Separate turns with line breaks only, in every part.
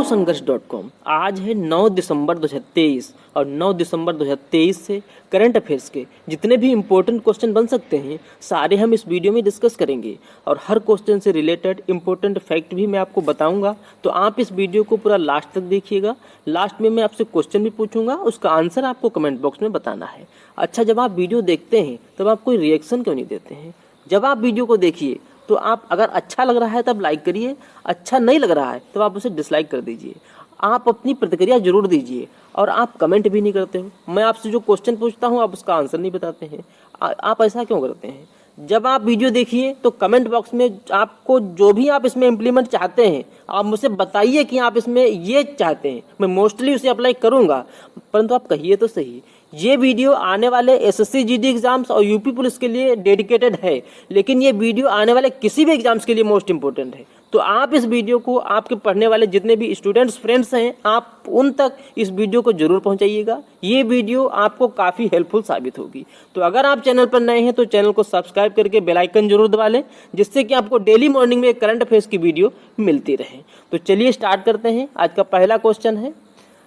संघर्ष.com। आज है 9 दिसंबर 2023 और 9 दिसंबर 2023 से करंट अफेयर्स के जितने भी इम्पोर्टेंट क्वेश्चन बन सकते हैं सारे हम इस वीडियो में डिस्कस करेंगे और हर क्वेश्चन से रिलेटेड इम्पोर्टेंट फैक्ट भी मैं आपको बताऊंगा। तो आप इस वीडियो को पूरा लास्ट तक देखिएगा। लास्ट में मैं आपसे क्वेश्चन भी पूछूंगा, उसका आंसर आपको कमेंट बॉक्स में बताना है। अच्छा, जब आप वीडियो देखते हैं तब आप कोई रिएक्शन क्यों नहीं देते हैं? जब आप वीडियो को देखिए तो आप अगर अच्छा लग रहा है तब लाइक करिए, अच्छा नहीं लग रहा है तो आप उसे डिसलाइक कर दीजिए। आप अपनी प्रतिक्रिया जरूर दीजिए और आप कमेंट भी नहीं करते हो। मैं आपसे जो क्वेश्चन पूछता हूँ आप उसका आंसर नहीं बताते हैं। आप ऐसा क्यों करते हैं? जब आप वीडियो देखिए तो कमेंट बॉक्स में आपको जो भी आप इसमें इम्प्लीमेंट चाहते हैं आप मुझे बताइए कि आप इसमें ये चाहते हैं। मैं मोस्टली उसे अप्लाई करूँगा, परंतु आप कहिए तो सही। ये वीडियो आने वाले एसएससी जीडी एग्जाम्स और यूपी पुलिस के लिए डेडिकेटेड है, लेकिन ये वीडियो आने वाले किसी भी एग्जाम्स के लिए मोस्ट इंपॉर्टेंट है। तो आप इस वीडियो को आपके पढ़ने वाले जितने भी स्टूडेंट्स फ्रेंड्स हैं आप उन तक इस वीडियो को जरूर पहुंचाइएगा। ये वीडियो आपको काफ़ी हेल्पफुल साबित होगी। तो अगर आप चैनल पर नए हैं तो चैनल को सब्सक्राइब करके बेल आइकन जरूर दबा लें, जिससे कि आपको डेली मॉर्निंग में करंट अफेयर्स की वीडियो मिलती रहे। तो चलिए स्टार्ट करते हैं। आज का पहला क्वेश्चन है,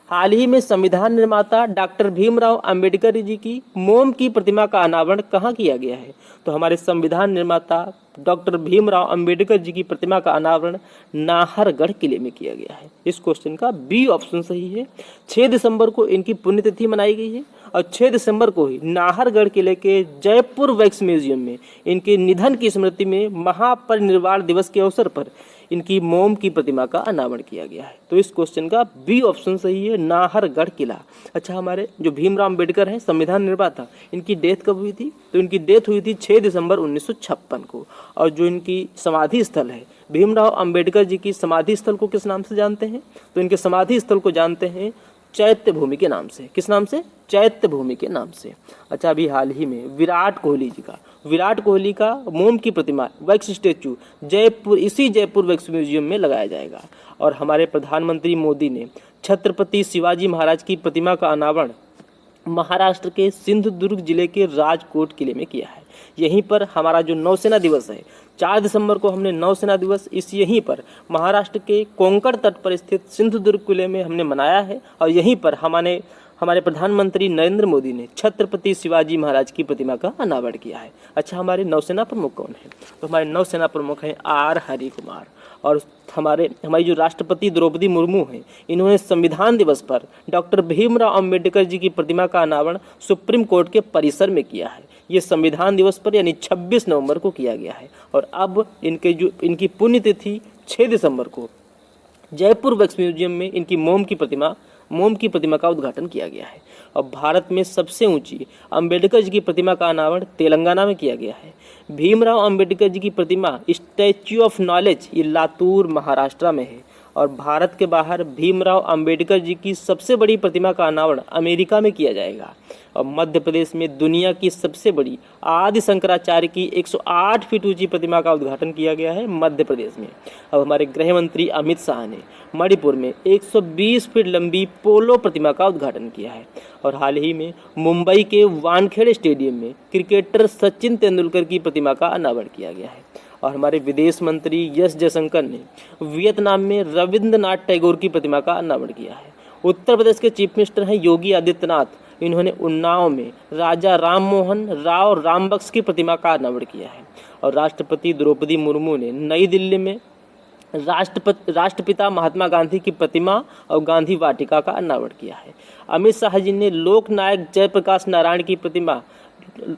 हाल ही में संविधान निर्माता डॉक्टर भीमराव अंबेडकर जी की मोम की प्रतिमा का अनावरण कहाँ किया गया है? तो हमारे संविधान निर्माता डॉक्टर भीमराव अंबेडकर जी की प्रतिमा का अनावरण नाहरगढ़ किले में किया गया है। इस क्वेश्चन का बी ऑप्शन सही है। 6 दिसंबर को इनकी पुण्यतिथि मनाई गई है और 6 दिसंबर को ही नाहरगढ़ किले के जयपुर वैक्स म्यूजियम में इनके निधन की स्मृति में महापरिनिर्वाण दिवस के अवसर पर इनकी मोम की प्रतिमा का अनावरण किया गया है। तो इस क्वेश्चन का बी ऑप्शन सही है, नाहरगढ़ किला। अच्छा, हमारे जो भीमराव अंबेडकर हैं संविधान निर्माता, इनकी डेथ कब हुई थी? तो इनकी डेथ हुई थी 6 दिसंबर 1956 को। और जो इनकी समाधि स्थल है, भीमराव अंबेडकर जी की समाधि स्थल को किस नाम से जानते हैं? तो इनके समाधि स्थल को जानते हैं चैत्य भूमि के नाम से। किस नाम से? चैत्य भूमि के नाम से। अच्छा, अभी हाल ही में विराट कोहली का मोम की प्रतिमा वैक्स स्टेचू इसी जयपुर वैक्स म्यूजियम में लगाया जाएगा। और हमारे प्रधानमंत्री मोदी ने छत्रपति शिवाजी महाराज की प्रतिमा का अनावरण महाराष्ट्र के सिंधुदुर्ग जिले के राजकोट किले में किया है। यहीं पर हमारा जो नौसेना दिवस है, 4 दिसंबर को हमने नौसेना दिवस यहीं पर महाराष्ट्र के कोंकण तट पर स्थित सिंधुदुर्ग किले में हमने मनाया है। और यहीं पर हमारे प्रधानमंत्री नरेंद्र मोदी ने छत्रपति शिवाजी महाराज की प्रतिमा का अनावरण किया है। अच्छा, हमारे नौसेना प्रमुख कौन है? तो हमारे नौसेना प्रमुख हैं आर हरि कुमार। और हमारी जो राष्ट्रपति द्रौपदी मुर्मू हैं, इन्होंने संविधान दिवस पर डॉक्टर भीमराव अंबेडकर जी की प्रतिमा का अनावरण सुप्रीम कोर्ट के परिसर में किया है। ये संविधान दिवस पर यानी 26 नवंबर को किया गया है। और अब इनकी पुण्यतिथि 6 दिसंबर को जयपुर वैक्स म्यूजियम में इनकी मोम की प्रतिमा का उद्घाटन किया गया है। और भारत में सबसे ऊंची अंबेडकर जी की प्रतिमा का अनावरण तेलंगाना में किया गया है। भीमराव अंबेडकर जी की प्रतिमा स्टैच्यू ऑफ नॉलेज ये लातूर महाराष्ट्र में है। और भारत के बाहर भीमराव अंबेडकर जी की सबसे बड़ी प्रतिमा का अनावरण अमेरिका में किया जाएगा। और मध्य प्रदेश में दुनिया की सबसे बड़ी आदि शंकराचार्य की 108 फीट ऊंची प्रतिमा का उद्घाटन किया गया है मध्य प्रदेश में। अब हमारे गृह मंत्री अमित शाह ने मणिपुर में 120 फीट लंबी पोलो प्रतिमा का उद्घाटन किया है। और हाल ही में मुंबई के वानखेड़े स्टेडियम में क्रिकेटर सचिन तेंदुलकर की प्रतिमा का अनावरण किया गया है। और हमारे विदेश मंत्री एस जयशंकर ने वियतनाम में रविंद्रनाथ टैगोर की प्रतिमा का अनावरण किया है। उत्तर प्रदेश के चीफ मिनिस्टर हैं योगी आदित्यनाथ, इन्होंने उन्नाव में राजा राम मोहन राव रामबक्स की प्रतिमा का अनावरण किया है। और राष्ट्रपति द्रौपदी मुर्मू ने नई दिल्ली में राष्ट्रपिता महात्मा गांधी की प्रतिमा और गांधी वाटिका का अनावरण किया है। अमित शाह जी ने लोकनायक जयप्रकाश नारायण की प्रतिमा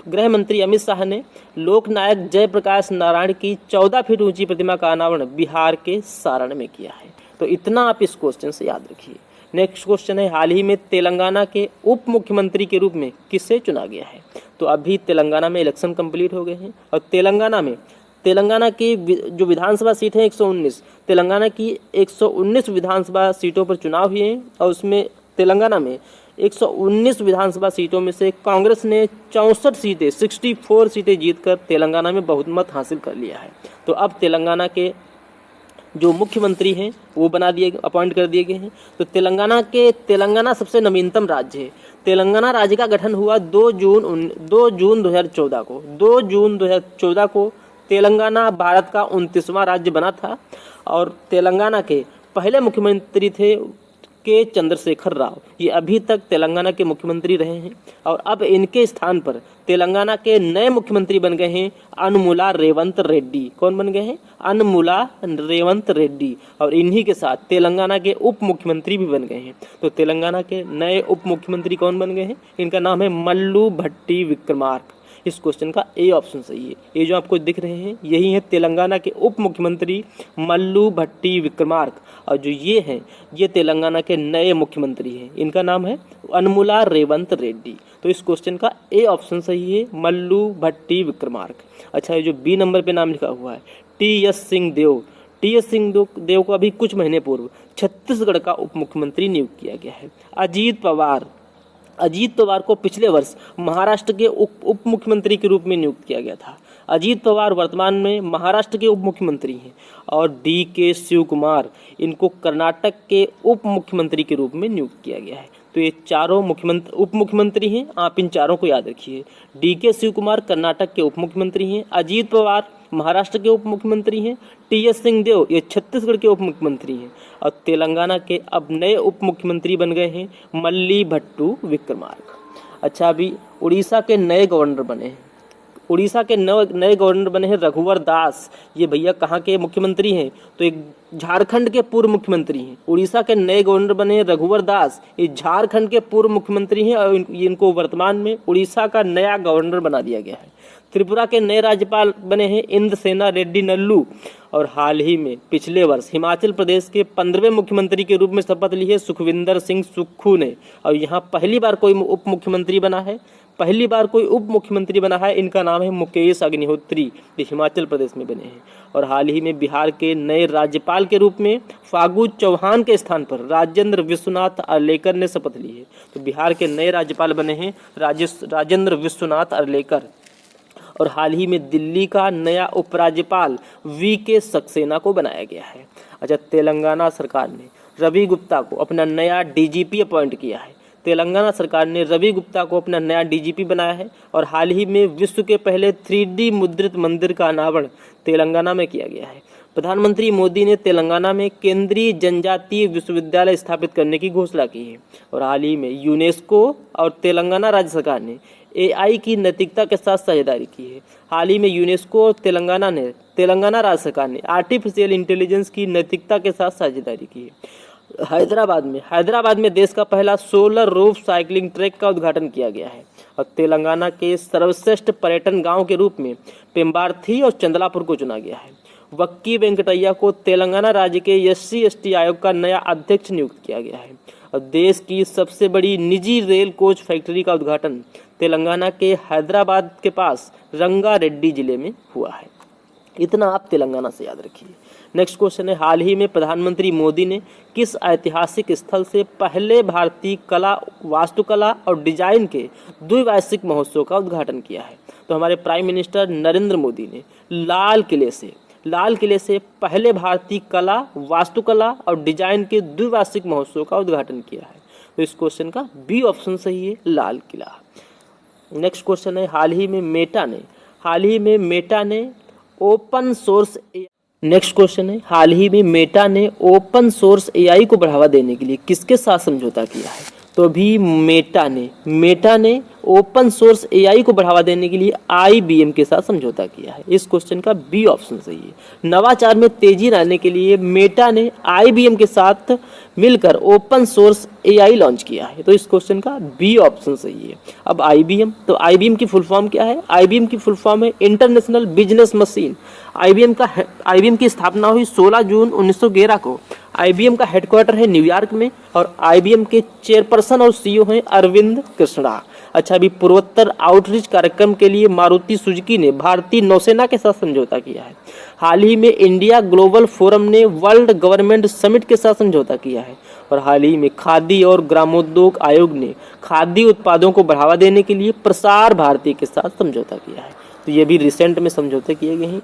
गृह मंत्री अमित शाह ने लोकनायक जयप्रकाश नारायण की 14 फीट ऊंची प्रतिमा का अनावरण बिहार के सारण में किया है। तो इतना आप इस क्वेश्चन से याद रखिए। नेक्स्ट क्वेश्चन है, हाल ही में तेलंगाना के उप मुख्यमंत्री के रूप में किसे चुना गया है? तो अभी तेलंगाना में इलेक्शन कंप्लीट हो गए हैं और तेलंगाना की जो विधानसभा सीट है 119, तेलंगाना की 119 विधानसभा सीटों पर चुनाव हुए हैं। और उसमें तेलंगाना में 119 विधानसभा सीटों में से कांग्रेस ने 64 सीटें जीतकर तेलंगाना में बहुमत हासिल कर लिया है। तो अब तेलंगाना के जो मुख्यमंत्री हैं वो अपॉइंट कर दिए गए हैं। तो तेलंगाना सबसे नवीनतम राज्य है। तेलंगाना राज्य का गठन हुआ 2 जून 2014 को। 2 जून 2014 को तेलंगाना भारत का 29वां राज्य बना था। और तेलंगाना के पहले मुख्यमंत्री थे के चंद्रशेखर राव, ये अभी तक तेलंगाना के मुख्यमंत्री रहे हैं और अब इनके स्थान पर तेलंगाना के नए मुख्यमंत्री बन गए हैं अनुमुला रेवंत रेड्डी। कौन बन गए हैं? अनुमुला रेवंत रेड्डी। और इन्हीं के साथ तेलंगाना के उप मुख्यमंत्री भी बन गए हैं। तो तेलंगाना के नए उप मुख्यमंत्री कौन बन गए हैं? इनका नाम है मल्लू भट्टी विक्रमार्क। इस क्वेश्चन का ए ऑप्शन सही है। ये जो आपको दिख रहे हैं यही है तेलंगाना के उप मुख्यमंत्री मल्लू भट्टी विक्रमार्क। और जो ये हैं ये तेलंगाना के नए मुख्यमंत्री हैं। इनका नाम है अनुमुला रेवंत रेड्डी। तो इस क्वेश्चन का ए ऑप्शन सही है, मल्लू भट्टी विक्रमार्क। अच्छा, ये जो बी नंबर पे नाम लिखा हुआ है टी.एस. सिंहदेव, टी.एस. सिंहदेव को अभी कुछ महीने पूर्व छत्तीसगढ़ का उप मुख्यमंत्री नियुक्त किया गया है। अजीत पवार को पिछले वर्ष महाराष्ट्र के उप मुख्यमंत्री के रूप में नियुक्त किया गया था। अजीत पवार वर्तमान में महाराष्ट्र के उप मुख्यमंत्री हैं और डी.के. शिव कुमार इनको कर्नाटक के उप मुख्यमंत्री के रूप में नियुक्त किया गया है। तो ये चारों उप मुख्यमंत्री हैं, आप इन चारों को याद रखिए। डी.के. शिव कुमार कर्नाटक के उप मुख्यमंत्री हैं, अजीत पवार महाराष्ट्र के उप मुख्यमंत्री हैं, टी.एस. सिंहदेव ये छत्तीसगढ़ के उप मुख्यमंत्री हैं और तेलंगाना के अब नए उप मुख्यमंत्री बन गए हैं मल्ली भट्टू विक्रमार्क। अच्छा, अभी उड़ीसा के नए गवर्नर बने हैं। उड़ीसा के नए गवर्नर बने हैं रघुवर दास। ये भैया कहाँ के मुख्यमंत्री हैं? तो एक झारखंड के पूर्व मुख्यमंत्री हैं। उड़ीसा के नए गवर्नर बने हैं रघुवर दास, ये झारखंड के पूर्व मुख्यमंत्री हैं और इनको वर्तमान में उड़ीसा का नया गवर्नर बना दिया गया है। त्रिपुरा के नए राज्यपाल बने हैं इंद्रसेना रेड्डी नल्लू और हाल ही में पिछले वर्ष हिमाचल प्रदेश के 15वें मुख्यमंत्री के रूप में शपथ ली है सुखविंदर सिंह सुक्खू ने। और यहाँ पहली बार कोई उप मुख्यमंत्री बना है, इनका नाम है मुकेश अग्निहोत्री, जो हिमाचल प्रदेश में बने हैं। और हाल ही में बिहार के नए राज्यपाल के रूप में फागू चौहान के स्थान पर राजेंद्र विश्वनाथ अर्लेकर ने शपथ ली है। तो बिहार के नए राज्यपाल बने हैं राजेंद्र विश्वनाथ अर्लेकर। और हाल ही में दिल्ली का नया उपराज्यपाल वी.के. सक्सेना को बनाया गया है। अच्छा, तेलंगाना सरकार ने रवि गुप्ता को अपना नया डीजीपी अपॉइंट किया है। तेलंगाना सरकार ने रवि गुप्ता को अपना नया डीजीपी बनाया है और हाल ही में विश्व के पहले 3D मुद्रित मंदिर का अनावरण तेलंगाना में किया गया है। प्रधानमंत्री मोदी ने तेलंगाना में केंद्रीय जनजातीय विश्वविद्यालय स्थापित करने की घोषणा की है। और हाल ही में यूनेस्को और तेलंगाना राज्य सरकार ने AI की नैतिकता के साथ साझेदारी की है। हाल ही में यूनेस्को और तेलंगाना राज्य सरकार ने आर्टिफिशियल इंटेलिजेंस की नैतिकता के साथ साझेदारी की है। हैदराबाद में देश का पहला सोलर रूफ साइकिलिंग ट्रैक का उद्घाटन किया गया है। और तेलंगाना के सर्वश्रेष्ठ पर्यटन गांव के रूप में पेम्बार्थी और चंदलापुर को चुना गया है। वक्की वेंकटैया को तेलंगाना राज्य के SC/ST आयोग का नया अध्यक्ष नियुक्त किया गया है। और देश की सबसे बड़ी निजी रेल कोच फैक्ट्री का उद्घाटन तेलंगाना के हैदराबाद के पास रंगारेड्डी जिले में हुआ है। इतना आप तेलंगाना से याद रखिए। नेक्स्ट क्वेश्चन है, हाल ही में प्रधानमंत्री मोदी ने किस ऐतिहासिक स्थल से पहले भारतीय कला, वास्तुकला और डिजाइन के द्विवार्षिक महोत्सव का उद्घाटन किया है? तो हमारे प्राइम मिनिस्टर नरेंद्र मोदी ने लाल किले से पहले भारतीय कला, वास्तुकला और डिजाइन के द्विवार्षिक महोत्सव का उद्घाटन किया है। तो इस क्वेश्चन का बी ऑप्शन सही है, लाल किला। नेक्स्ट क्वेश्चन है, हाल ही में मेटा ने ओपन सोर्स AI को बढ़ावा देने के लिए किसके साथ समझौता किया है? तो अभी मेटा ने ओपन सोर्स AI को बढ़ावा देने के लिए IBM के साथ समझौता किया है। इस क्वेश्चन का बी ऑप्शन सही है। नवाचार में तेजी लाने के लिए मेटा ने IBM के साथ मिलकर ओपन सोर्स AI लॉन्च किया है। तो इस क्वेश्चन का बी ऑप्शन सही है। अब IBM की फुल फॉर्म क्या है? IBM की फुल फॉर्म है इंटरनेशनल बिजनेस मशीन। IBM की स्थापना हुई 16 जून 1911 को। IBM का हेडक्वार्टर है न्यूयॉर्क में और IBM के चेयरपर्सन और CEO हैं अरविंद कृष्णा। अच्छा, अभी पूर्वोत्तर आउटरीच कार्यक्रम के लिए मारुति सुजुकी ने भारतीय नौसेना के साथ समझौता किया है। हाल ही में इंडिया ग्लोबल फोरम ने वर्ल्ड गवर्नमेंट समिट के साथ समझौता किया है। और हाल ही में खादी और ग्रामोद्योग आयोग ने खादी उत्पादों को बढ़ावा देने के लिए प्रसार भारती के साथ समझौता किया है। तो ये भी रिसेंट में समझौते किए गए हैं।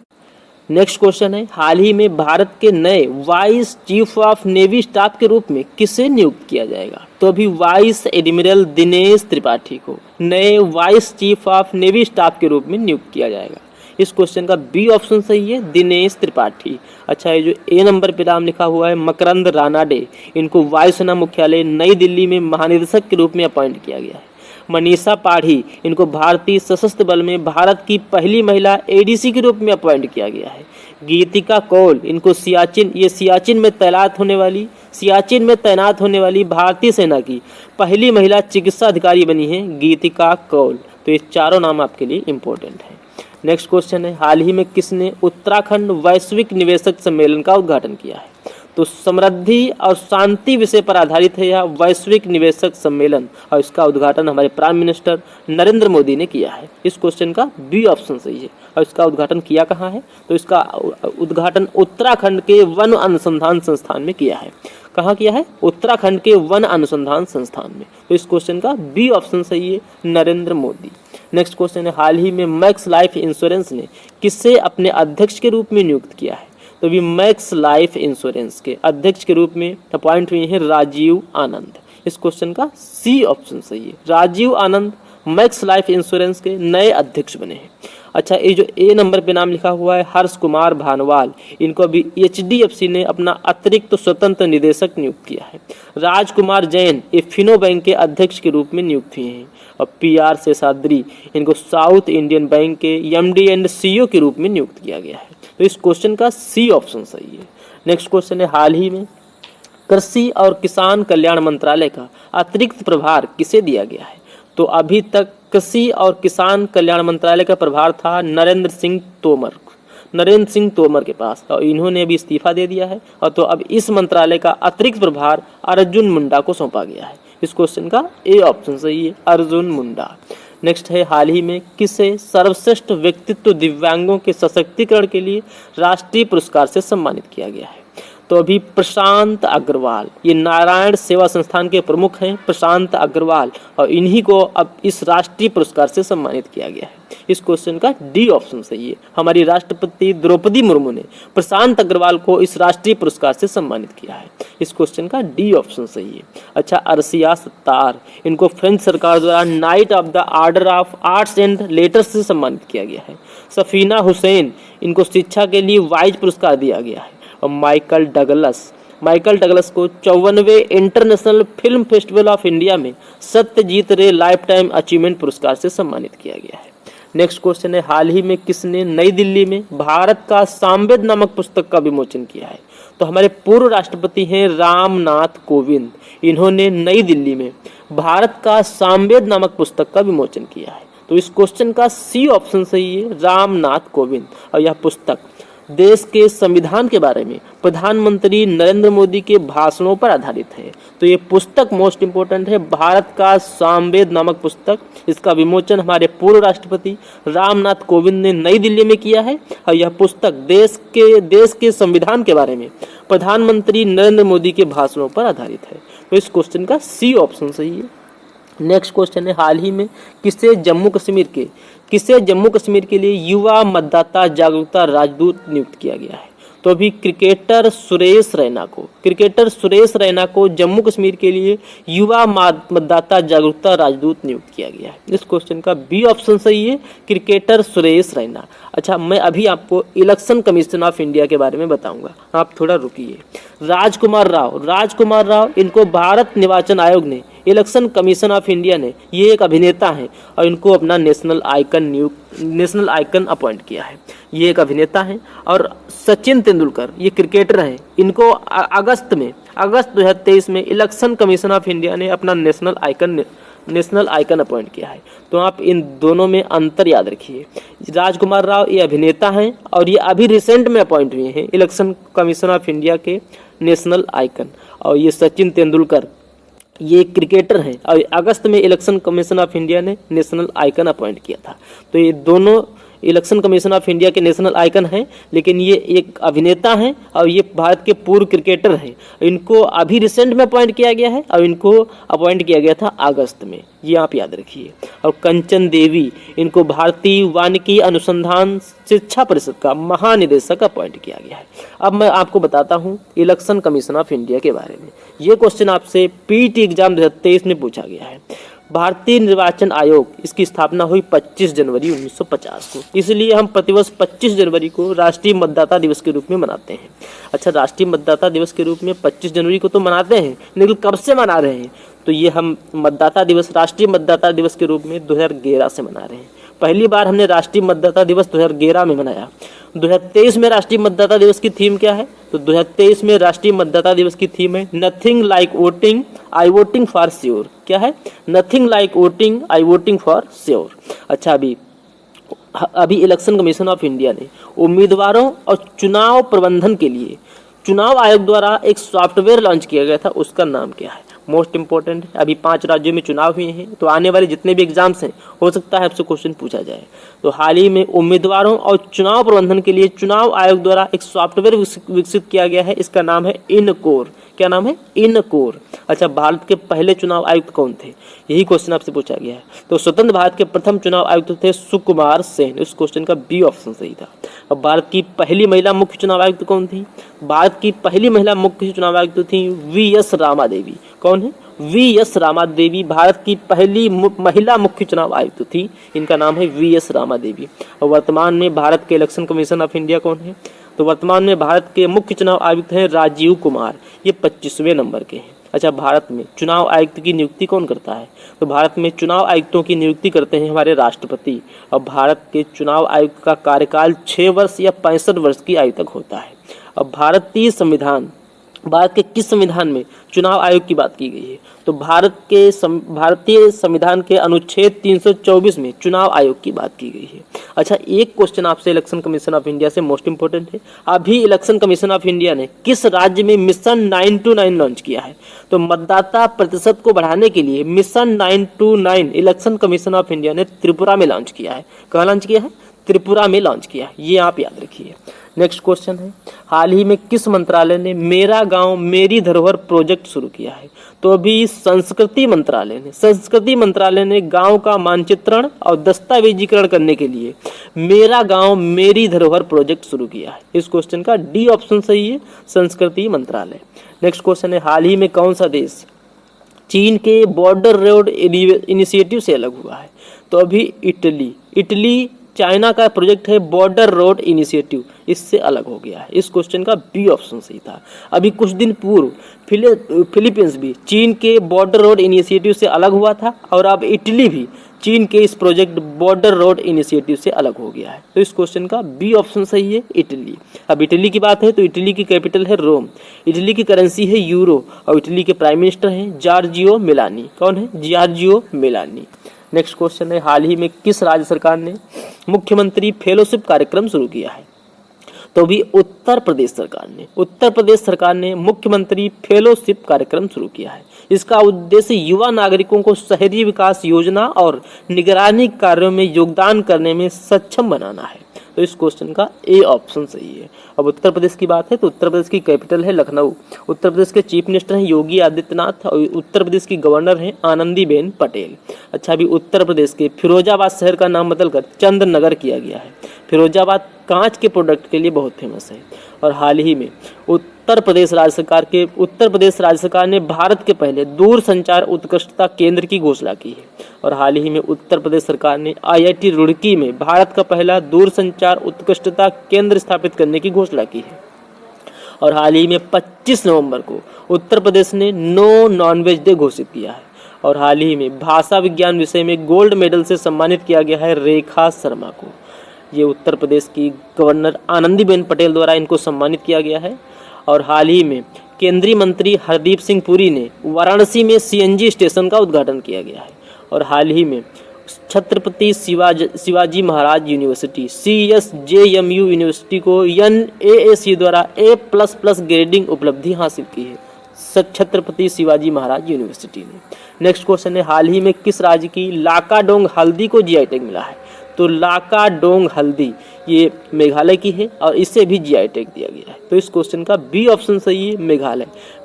नेक्स्ट क्वेश्चन है, हाल ही में भारत के नए vice chief of navy staff के रूप में किसे नियुक्त किया जाएगा? तो अभी वाइस एडमिरल दिनेश त्रिपाठी को नए vice chief of navy staff के रूप में नियुक्त किया जाएगा। इस क्वेश्चन का बी ऑप्शन सही है, दिनेश त्रिपाठी। अच्छा, ये जो ए नंबर पे नाम लिखा हुआ है मकरंद रानाडे, इनको वायुसेना मुख्यालय नई दिल्ली में महानिदेशक के रूप में अपॉइंट किया गया है। मनीषा पाढ़ी, इनको भारतीय सशस्त्र बल में भारत की पहली महिला एडीसी के रूप में अपॉइंट किया गया है। गीतिका कौल, इनको सियाचिन में तैनात होने वाली भारतीय सेना की पहली महिला चिकित्सा अधिकारी बनी है गीतिका कौल। तो ये चारों नाम आपके लिए इंपॉर्टेंट है। नेक्स्ट क्वेश्चन है, हाल ही में किसने उत्तराखंड वैश्विक निवेशक सम्मेलन का उद्घाटन किया है? तो समृद्धि और शांति विषय पर आधारित है यह वैश्विक निवेशक सम्मेलन, और इसका उद्घाटन हमारे प्राइम मिनिस्टर नरेंद्र मोदी ने किया है। इस क्वेश्चन का बी ऑप्शन सही है। और इसका उद्घाटन किया कहाँ है? तो इसका उद्घाटन उत्तराखंड के वन अनुसंधान संस्थान में किया है। कहाँ किया है? उत्तराखंड के वन अनुसंधान संस्थान में। तो इस क्वेश्चन का बी ऑप्शन सही है, नरेंद्र मोदी। नेक्स्ट क्वेश्चन है, हाल ही में मैक्स लाइफ इंश्योरेंस ने किसे अपने अध्यक्ष के रूप में नियुक्त किया है? तो अभी मैक्स लाइफ इंश्योरेंस के अध्यक्ष के रूप में अपॉइंट हुए हैं राजीव आनंद। इस क्वेश्चन का सी ऑप्शन सही है, राजीव आनंद मैक्स लाइफ इंश्योरेंस के नए अध्यक्ष बने हैं। अच्छा, ये जो ए नंबर पे नाम लिखा हुआ है हर्ष कुमार भानवाल, इनको अभी एचडीएफसी ने अपना अतिरिक्त स्वतंत्र निदेशक नियुक्त किया है। राजकुमार जैन ये फिनो बैंक के अध्यक्ष के रूप में नियुक्त हुए हैं। और पीआर शेषाद्री, इनको साउथ इंडियन बैंक के एमडी एंड सीईओ के रूप में नियुक्त किया गया है। तो इस क्वेश्चन का सी ऑप्शन सही है। नेक्स्ट क्वेश्चन है, हाल ही में कृषि और किसान कल्याण मंत्रालय का अतिरिक्त प्रभार किसे दिया गया है? तो अभी तक कृषि और किसान कल्याण मंत्रालय का प्रभार था नरेंद्र सिंह तोमर के पास, और इन्होंने भी इस्तीफा दे दिया है। और तो अब इस मंत्रालय का अतिरिक्त प्रभार अर्जुन मुंडा को सौंपा गया है। इस क्वेश्चन का ए ऑप्शन सही है, अर्जुन मुंडा। नेक्स्ट है, हाल ही में किसे सर्वश्रेष्ठ व्यक्तित्व दिव्यांगों के सशक्तिकरण के लिए राष्ट्रीय पुरस्कार से सम्मानित किया गया है? तो अभी प्रशांत अग्रवाल, ये नारायण सेवा संस्थान के प्रमुख हैं प्रशांत अग्रवाल, और इन्हीं को अब इस राष्ट्रीय पुरस्कार से सम्मानित किया गया है। इस क्वेश्चन का डी ऑप्शन सही है, हमारी राष्ट्रपति द्रौपदी मुर्मू ने प्रशांत अग्रवाल को इस राष्ट्रीय पुरस्कार से सम्मानित किया है। इस क्वेश्चन का डी ऑप्शन सही है। अच्छा, अरसिया सत्तार, इनको फ्रेंच सरकार द्वारा night of the order of arts and letters से सम्मानित किया गया है। सफीना हुसैन, इनको शिक्षा के लिए वाइज पुरस्कार दिया गया है। और माइकल डगलस को 54वें international film festival of India में सत्यजीत रे लाइफ टाइम अचीवमेंट पुरस्कार से सम्मानित किया गया है। नेक्स्ट क्वेश्चन है, हाल ही में किसने नई दिल्ली में भारत का सामवेद नामक पुस्तक का विमोचन किया है? तो हमारे पूर्व राष्ट्रपति हैं रामनाथ कोविंद, इन्होंने नई दिल्ली में भारत का सामवेद नामक पुस्तक का विमोचन किया है। तो इस क्वेश्चन का सी ऑप्शन सही है, रामनाथ कोविंद। और यह पुस्तक देश के संविधान के बारे में प्रधानमंत्री नरेंद्र मोदी के भाषणों पर आधारित है। तो ये पुस्तक मोस्ट इंपोर्टेंट है, भारत का सामवेद नामक पुस्तक। इसका विमोचन हमारे पूर्व राष्ट्रपति रामनाथ कोविंद ने नई दिल्ली में किया है। और यह पुस्तक देश के संविधान के बारे में प्रधानमंत्री नरेंद्र मोदी के भाषणों पर आधारित है। तो इस क्वेश्चन का सी ऑप्शन सही है। नेक्स्ट क्वेश्चन है, हाल ही में किसे जम्मू कश्मीर के लिए युवा मतदाता जागरूकता राजदूत नियुक्त किया गया है? तो अभी क्रिकेटर सुरेश रैना को जम्मू कश्मीर के लिए युवा मतदाता जागरूकता राजदूत नियुक्त किया गया है। इस क्वेश्चन का बी ऑप्शन सही है, क्रिकेटर सुरेश रैना। अच्छा, मैं अभी आपको इलेक्शन कमीशन ऑफ इंडिया के बारे में बताऊंगा, आप थोड़ा रुकिए। राजकुमार राव, इनको भारत निर्वाचन आयोग ने, इलेक्शन कमीशन ऑफ इंडिया ने, ये एक अभिनेता हैं और इनको अपना नेशनल आइकन अपॉइंट किया है। ये एक अभिनेता हैं। और सचिन तेंदुलकर, ये क्रिकेटर हैं, इनको अगस्त 2023 में इलेक्शन कमीशन ऑफ इंडिया ने अपना नेशनल आइकन अपॉइंट किया है। तो आप इन दोनों में अंतर याद रखिए। राजकुमार राव ये अभिनेता हैं और ये अभी रिसेंट में अपॉइंट हुए हैं इलेक्शन कमीशन ऑफ इंडिया के नेशनल आइकन। और ये सचिन तेंदुलकर ये क्रिकेटर हैं और अगस्त में इलेक्शन कमीशन ऑफ इंडिया ने नेशनल आइकन अपॉइंट किया था। तो ये दोनों इलेक्शन कमीशन ऑफ इंडिया के नेशनल आइकन हैं, लेकिन ये एक अभिनेता हैं और ये भारत के पूर्व क्रिकेटर हैं। इनको अभी रिसेंट में अपॉइंट किया गया है और इनको अपॉइंट किया गया था अगस्त में, ये आप याद रखिए। और कंचन देवी, इनको भारतीय वानिकी अनुसंधान शिक्षा परिषद का महानिदेशक अपॉइंट किया गया है। अब मैं आपको बताता हूँ इलेक्शन कमीशन ऑफ इंडिया के बारे में। ये क्वेश्चन आपसे पीटी एग्जाम 2023 में पूछा गया है। भारतीय निर्वाचन आयोग, इसकी स्थापना हुई 25 जनवरी 1950 को, इसलिए हम प्रतिवर्ष 25 जनवरी को राष्ट्रीय मतदाता दिवस के रूप में मनाते हैं। अच्छा, राष्ट्रीय मतदाता दिवस के रूप में 25 जनवरी को तो मनाते हैं, लेकिन कब से मना रहे हैं? तो ये हम मतदाता दिवस, राष्ट्रीय मतदाता दिवस के रूप में 2011 से मना रहे हैं। पहली बार हमने राष्ट्रीय मतदाता दिवस 2011 में मनाया। 2023 में राष्ट्रीय मतदाता दिवस की थीम क्या है? तो 2023 में राष्ट्रीय मतदाता दिवस की थीम है nothing like voting, I voting for sure. क्या है? Nothing like voting, I voting for sure. अच्छा, अभी इलेक्शन कमीशन ऑफ इंडिया ने उम्मीदवारों और चुनाव प्रबंधन के लिए चुनाव आयोग द्वारा एक सॉफ्टवेयर लॉन्च किया गया था, उसका नाम क्या है? मोस्ट इंपॉर्टेंट है। अभी 5 राज्यों में चुनाव हुए हैं, तो आने वाले जितने भी एग्जाम्स हैं हो सकता है आपसे क्वेश्चन पूछा जाए। तो हाल ही में उम्मीदवारों और चुनाव प्रबंधन के लिए चुनाव आयोग द्वारा एक सॉफ्टवेयर विकसित किया गया है, इसका नाम है इनकोर। क्या नाम है? इनकोर। अच्छा, भारत के पहले चुनाव आयुक्त कौन थे? यही क्वेश्चन आपसे पूछा गया है। तो स्वतंत्र भारत के प्रथम चुनाव आयुक्त थे सुकुमार सेन। इस क्वेश्चन का बी ऑप्शन सही था। अब भारत की पहली महिला मुख्य चुनाव आयुक्त कौन थी? भारत की पहली महिला मुख्य चुनाव आयुक्त थी वी.एस. रामा देवी। कौन है? वी.एस. रामा देवी भारत की पहली महिला मुख्य चुनाव आयुक्त थी। इनका नाम है वी.एस. रामा देवी। और वर्तमान में भारत के इलेक्शन कमीशन ऑफ इंडिया कौन है? तो वर्तमान में भारत के मुख्य चुनाव आयुक्त हैं राजीव कुमार। ये 25वें नंबर के हैं। अच्छा, भारत में चुनाव आयुक्त की नियुक्ति कौन करता है? तो भारत में चुनाव आयुक्तों की नियुक्ति करते हैं हमारे राष्ट्रपति। और भारत के चुनाव आयुक्त का कार्यकाल 6 वर्ष या 65 वर्ष की आयु तक होता है। अब भारत के किस संविधान में चुनाव आयोग की बात की गई है? तो भारतीय संविधान के अनुच्छेद 324 में चुनाव आयोग की बात की गई है। अच्छा, एक क्वेश्चन आपसे इलेक्शन कमीशन ऑफ इंडिया से मोस्ट इंपोर्टेंट है। अभी इलेक्शन कमीशन ऑफ इंडिया ने किस राज्य में मिशन 929 लॉन्च किया है? तो मतदाता प्रतिशत को बढ़ाने के लिए mission 929 election commission of India ने त्रिपुरा में लॉन्च किया है। कहाँ लॉन्च किया है? त्रिपुरा में लॉन्च किया है। ये आप याद रखिए। नेक्स्ट क्वेश्चन है, हाल ही में किस मंत्रालय ने मेरा गांव मेरी धरोहर प्रोजेक्ट शुरू किया है? तो अभी संस्कृति मंत्रालय ने गांव का मानचित्रण और दस्तावेजीकरण करने के लिए मेरा गांव मेरी धरोहर प्रोजेक्ट शुरू किया है। इस क्वेश्चन का डी ऑप्शन सही है, संस्कृति मंत्रालय। नेक्स्ट क्वेश्चन है, हाल ही में कौन सा देश चीन के बॉर्डर रोड इनिशिएटिव से अलग हुआ है? तो अभी इटली चाइना का प्रोजेक्ट है बॉर्डर रोड इनिशिएटिव, इससे अलग हो गया है। इस क्वेश्चन का बी ऑप्शन सही था। अभी कुछ दिन पूर्व फिलीपींस भी चीन के बॉर्डर रोड इनिशिएटिव से अलग हुआ था, और अब इटली भी चीन के इस प्रोजेक्ट बॉर्डर रोड इनिशिएटिव से अलग हो गया है। तो इस क्वेश्चन का बी ऑप्शन सही है, इटली। अब इटली की बात है तो इटली की कैपिटल है रोम, इटली की करेंसी है यूरो, और इटली के प्राइम मिनिस्टर हैं जॉर्जियो मेलानी। कौन है? Giorgio Melanie. नेक्स्ट क्वेश्चन है, हाल ही में किस राज्य सरकार ने मुख्यमंत्री फेलोशिप कार्यक्रम शुरू किया है? तो भी उत्तर प्रदेश सरकार ने मुख्यमंत्री फेलोशिप कार्यक्रम शुरू किया है। इसका उद्देश्य युवा नागरिकों को शहरी विकास योजना और निगरानी कार्यों में योगदान करने में सक्षम बनाना है। तो इस क्वेश्चन का ए ऑप्शन सही है। अब उत्तर प्रदेश की बात है तो उत्तर प्रदेश की कैपिटल है लखनऊ, उत्तर प्रदेश के चीफ मिनिस्टर हैं योगी आदित्यनाथ, और उत्तर प्रदेश की गवर्नर हैं आनंदीबेन पटेल। अच्छा, अभी उत्तर प्रदेश के फिरोजाबाद शहर का नाम बदलकर चंद्रनगर किया गया है। फिरोजाबाद कांच के प्रोडक्ट के लिए बहुत फेमस है। और हाल ही में उत्तर प्रदेश राज्य सरकार ने भारत के पहले दूरसंचार उत्कृष्टता केंद्र की घोषणा की है। और हाल ही में उत्तर प्रदेश सरकार ने IIT रुड़की में भारत का पहला दूरसंचार उत्कृष्टता केंद्र स्थापित करने की घोषणा की है। और हाल ही में 25 नवंबर को उत्तर प्रदेश ने नो नॉनवेज डे घोषित किया है। और हाल ही में भाषा विज्ञान विषय में गोल्ड मेडल से सम्मानित किया गया है रेखा शर्मा को। ये उत्तर प्रदेश की गवर्नर आनंदीबेन पटेल द्वारा इनको सम्मानित किया गया है। और हाल ही में केंद्रीय मंत्री हरदीप सिंह पुरी ने वाराणसी में CNG स्टेशन का उद्घाटन किया गया है। और हाल ही में Chhatrapati Shivaji Maharaj university CSJMU university को NAAC द्वारा A++ ग्रेडिंग उपलब्धि हासिल की है छत्रपति शिवाजी महाराज यूनिवर्सिटी ने। नेक्स्ट क्वेश्चन है, हाल ही में किस राज्य की लाकाडोंग हल्दी को GI टैग मिला है? तो लाकाडोंग हल्दी ये मेघालय की है और इसे भी GI टैग दिया गया है। तो इस क्वेश्चन का बी ऑप्शन सही है,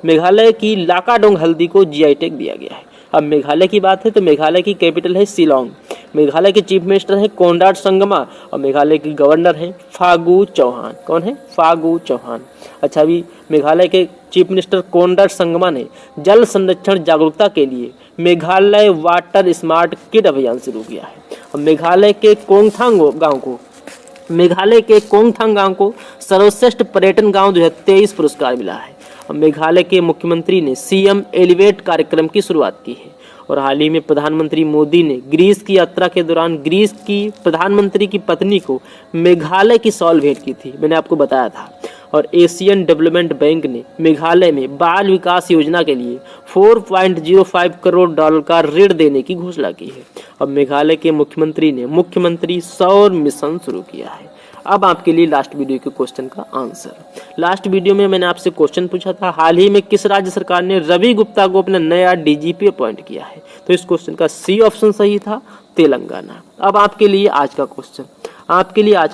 मेघालय की लाकाडोंग हल्दी को GI टैग दिया गया है। अब मेघालय की बात है तो मेघालय की कैपिटल है शिलोंग, मेघालय के चीफ मिनिस्टर हैं कोनराड संगमा और मेघालय के गवर्नर हैं फागू चौहान। कौन है? फागू चौहान। अच्छा, अभी मेघालय के चीफ मिनिस्टर कोनराड संगमा ने जल संरक्षण जागरूकता के लिए मेघालय वाटर स्मार्ट किड अभियान शुरू किया है। और मेघालय के कोंगथांग गांव को सर्वश्रेष्ठ पर्यटन गांव 2023 पुरस्कार मिला है। और मेघालय के मुख्यमंत्री ने सीएम एलिवेट कार्यक्रम की शुरुआत की है। और हाल ही में प्रधानमंत्री मोदी ने ग्रीस की यात्रा के दौरान ग्रीस की प्रधानमंत्री की पत्नी को मेघालय की शॉल भेंट की थी, मैंने आपको बताया था। और एशियन डेवलपमेंट बैंक ने मेघालय में बाल विकास योजना के लिए $4.05 करोड़ का ऋण देने की घोषणा की है। अब मेघालय के मुख्यमंत्री ने मुख्यमंत्री सौर मिशन शुरू किया है। अब आपके लिए लास्ट वीडियो के क्वेश्चन का आंसर। लास्ट वीडियो में मैंने आपसे क्वेश्चन पूछा था, हाल ही में किस राज्य सरकार ने रवि गुप्ता को अपना नया डीजीपी अपॉइंट किया है? तो इस क्वेश्चन का सी ऑप्शन सही था, तेलंगाना। अब आपके लिए आज का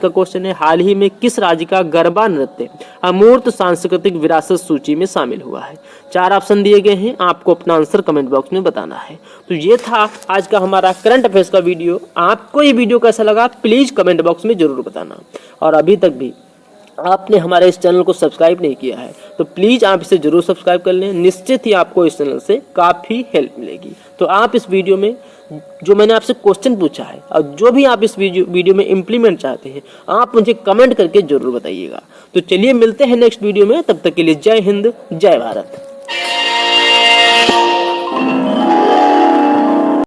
क्वेश्चन है, हाल ही में किस राज्य का गरबा नृत्य अमूर्त सांस्कृतिक विरासत सूची में शामिल हुआ है? 4 ऑप्शन दिए गए हैं, आपको अपना आंसर कमेंट बॉक्स में बताना है। तो ये था आज का हमारा करंट अफेयर्स का वीडियो। आपको ये वीडियो कैसा लगा प्लीज कमेंट बॉक्स में जरूर बताना। और अभी तक भी आपने हमारे इस चैनल को सब्सक्राइब नहीं किया है तो प्लीज आप इसे जरूर सब्सक्राइब कर लें, निश्चित ही आपको इस चैनल से काफी हेल्प मिलेगी। तो आप इस वीडियो में जो मैंने आपसे क्वेश्चन पूछा है और जो भी आप इस वीडियो में इम्प्लीमेंट चाहते हैं आप मुझे कमेंट करके जरूर बताइएगा। तो चलिए मिलते हैं नेक्स्ट वीडियो में, तब तक के लिए जय हिंद, जय भारत।